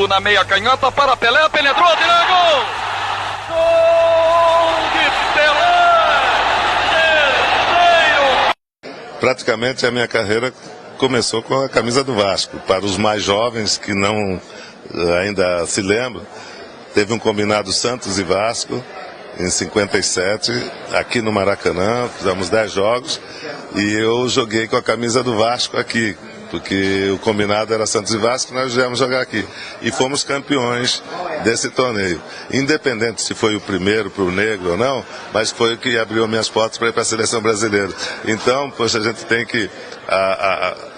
Na meia canhota para Pelé, penetrou, tirou gol! Gol de Pelé! Terceiro! Praticamente a minha carreira começou com a camisa do Vasco. Para os mais jovens que não ainda se lembram, teve um combinado Santos e Vasco em 57, aqui no Maracanã, fizemos 10 jogos e eu joguei com a camisa do Vasco aqui, porque o combinado era Santos e Vasco, nós viemos jogar aqui. E fomos campeões desse torneio. Independente se foi o primeiro para o negro ou não, mas foi o que abriu minhas portas para ir para a seleção brasileira. Então, poxa, a gente tem que,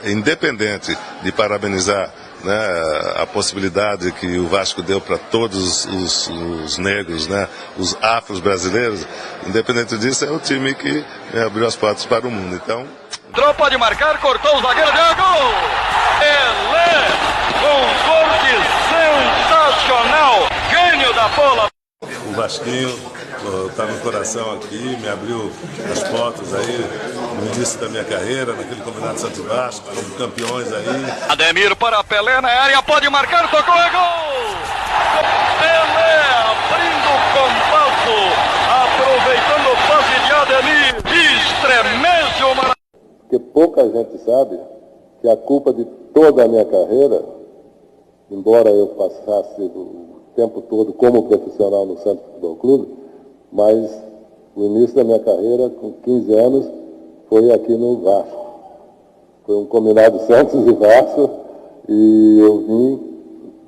independente de parabenizar, né, a possibilidade que o Vasco deu para todos os negros, né, os afros brasileiros, independente disso, é o time que abriu as portas para o mundo. Então, pode marcar, cortou o zagueiro, deu gol! Pelé, com corte sensacional, gênio da bola. O Vasquinho está no coração aqui, me abriu as portas aí no início da minha carreira, naquele combinado Santos e Vasco, fomos campeões aí. Ademir para Pelé na área, pode marcar, tocou, é gol! Pelé abrindo o compasso, aproveitando o passe de Ademir, estremece o Maracanã. Porque pouca gente sabe que a culpa de toda a minha carreira, embora eu passasse o tempo todo como profissional no Santos Futebol Clube, mas o início da minha carreira, com 15 anos, foi aqui no Vasco. Foi um combinado Santos e Vasco, e eu vim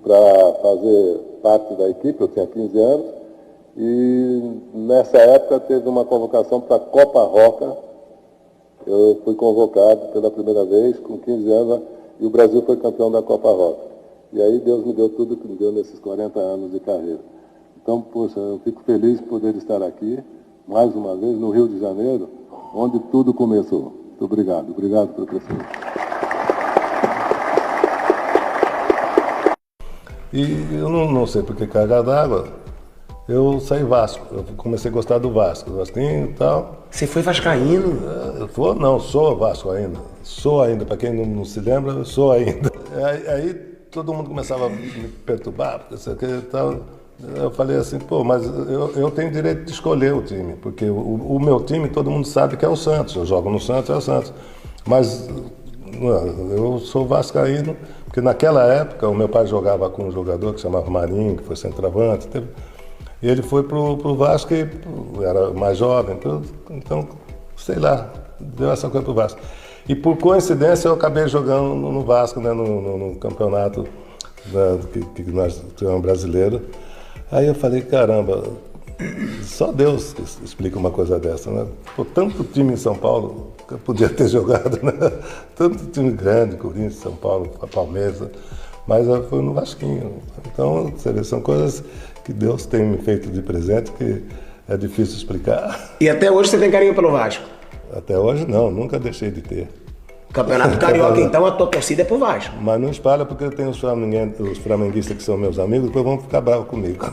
para fazer parte da equipe, eu tinha 15 anos, e nessa época teve uma convocação para a Copa Roca. Eu fui convocado pela primeira vez, com 15 anos, e o Brasil foi campeão da Copa Roca. E aí Deus me deu tudo que me deu nesses 40 anos de carreira. Então, poxa, eu fico feliz de poder estar aqui, mais uma vez, no Rio de Janeiro, onde tudo começou. Muito obrigado. Obrigado, professor. E eu não sei por que carga d'água, eu saí Vasco. Eu comecei a gostar do Vasco, do Vasquinho e tal. Você foi vascaíno? Eu sou Vasco ainda. Sou ainda, para quem não se lembra, eu sou ainda. Aí todo mundo começava a me perturbar, porque sei o que e tal. Eu falei assim, pô, mas eu tenho direito de escolher o time, porque o meu time todo mundo sabe que é o Santos. Eu jogo no Santos, é o Santos. Mas eu sou vascaíno, porque naquela época o meu pai jogava com um jogador que se chamava Marinho, que foi centroavante. E ele foi pro Vasco e era mais jovem, então, sei lá, deu essa coisa pro Vasco. E por coincidência eu acabei jogando no Vasco, né, no campeonato que nós tivemos brasileiro. Aí eu falei, caramba, só Deus que explica uma coisa dessa, né? Pô, tanto time em São Paulo que eu podia ter jogado, né? Tanto time grande, Corinthians, São Paulo, Palmeiras, mas eu fui no Vasquinho. Então, você vê, são coisas que Deus tem me feito de presente que é difícil explicar. E até hoje você tem carinho pelo Vasco? Até hoje não, nunca deixei de ter. Campeonato Carioca, então, a tua torcida é pro Vasco. Mas não espalha porque tem os flamenguistas que são meus amigos, depois vão ficar bravos comigo.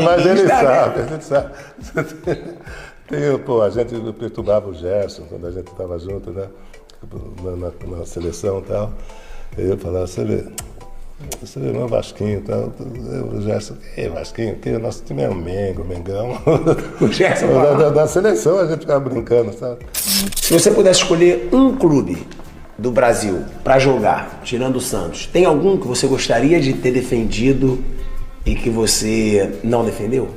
Mas ele sabe. Pô, a gente perturbava o Gerson quando a gente estava junto, né? Na seleção e tal. E eu falava, você vê meu Vasquinho e tal. O Gerson, Vasquinho, o nosso time é o Mengão. O Gerson da seleção a gente ficava brincando, sabe? Se você pudesse escolher um clube do Brasil para jogar, tirando o Santos, tem algum que você gostaria de ter defendido e que você não defendeu?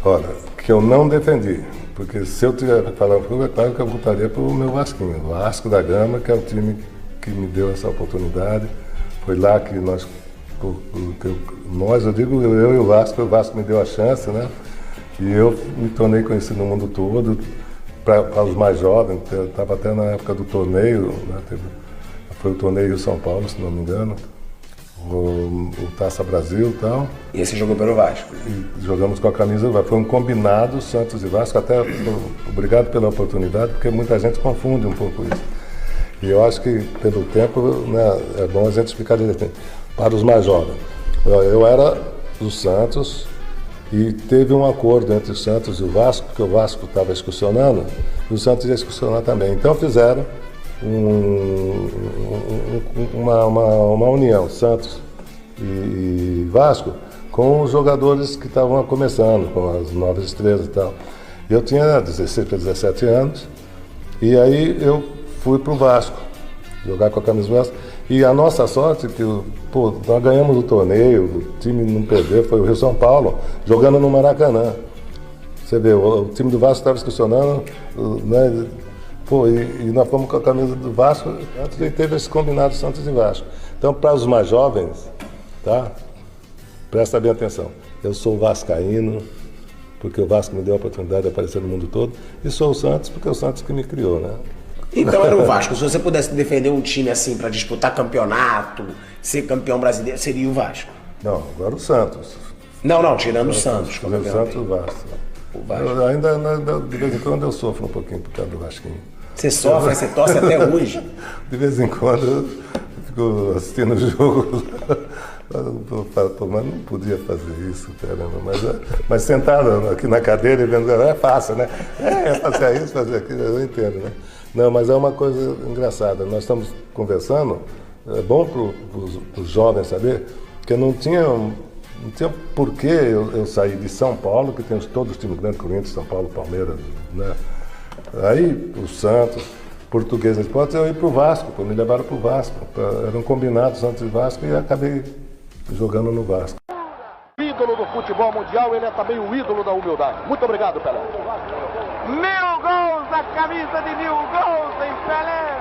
Olha, que eu não defendi. Porque se eu tiver que falar um clube, é claro que eu voltaria para o meu Vasquinho. O Vasco da Gama, que é o time que me deu essa oportunidade. Foi lá que eu digo eu e o Vasco me deu a chance, né? E eu me tornei conhecido no mundo todo, para os mais jovens, eu estava até na época do torneio, né? Foi o torneio Rio São Paulo, se não me engano, o Taça Brasil e tal. E esse jogou pelo Vasco? E jogamos com a camisa do Vasco. Foi um combinado, Santos e Vasco, até obrigado pela oportunidade, porque muita gente confunde um pouco isso. E eu acho que, pelo tempo, né, é bom a gente explicar direitinho. Para os mais jovens, eu era do Santos e teve um acordo entre o Santos e o Vasco, porque o Vasco estava excursionando e o Santos ia excursionar também. Então fizeram uma união, Santos e Vasco, com os jogadores que estavam começando, com as novas estrelas e tal. Eu tinha 16 para 17 anos, e aí eu fui para o Vasco, jogar com a camisa do Vasco. E a nossa sorte, que nós ganhamos o torneio, o time não perdeu, foi o Rio São Paulo, jogando no Maracanã. Você vê, o time do Vasco estava excursionando, né? E nós fomos com a camisa do Vasco, antes de teve esse combinado Santos e Vasco. Então, para os mais jovens, tá? Presta bem atenção. Eu sou vascaíno, porque o Vasco me deu a oportunidade de aparecer no mundo todo, e sou o Santos, porque é o Santos que me criou, né? Então era o Vasco. Se você pudesse defender um time assim para disputar campeonato, ser campeão brasileiro, seria o Vasco. Não, agora o Santos. Não, tirando o Santos. O Santos e o Vasco. O Vasco. Ainda, de vez em quando, eu sofro um pouquinho por causa do Vasquinho. Você sofre, você torce até hoje. De vez em quando eu fico assistindo o jogo. Eu falo, pô, mas não podia fazer isso, caramba. Mas sentado aqui na cadeira e vendo, é fácil, né? Fazer isso, fazer aquilo, eu entendo, né? Não, mas é uma coisa engraçada. Nós estamos conversando, é bom para os jovens saber que não tinha porquê eu sair de São Paulo, que tem todos os times grandes, Corinthians, São Paulo, Palmeiras, né? Aí o Santos, Português, eu ia para o Vasco, me levaram para o Vasco. Eram combinados Santos e Vasco e acabei jogando no Vasco. Ídolo do futebol mundial, ele é também o ídolo da humildade. Muito obrigado, Pelé. 1000 gols, a camisa de 1000 gols em Pelé.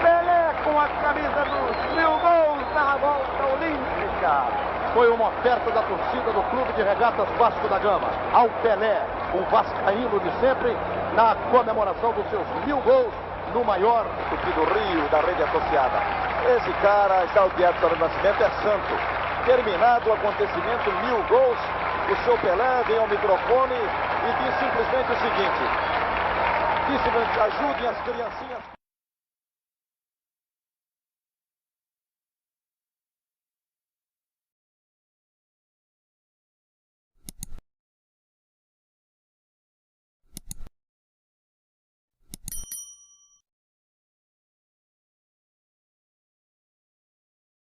Pelé com a camisa dos 1000 gols na volta olímpica. Foi uma oferta da torcida do Clube de Regatas Vasco da Gama ao Pelé, o vascaíno de sempre, na comemoração dos seus 1000 gols no maior do Rio, da rede associada. Esse cara, Charles Edson do Nascimento, é santo. Terminado o acontecimento, 1000 gols, o seu Pelé vem ao microfone e diz simplesmente o seguinte: ajudem as criancinhas.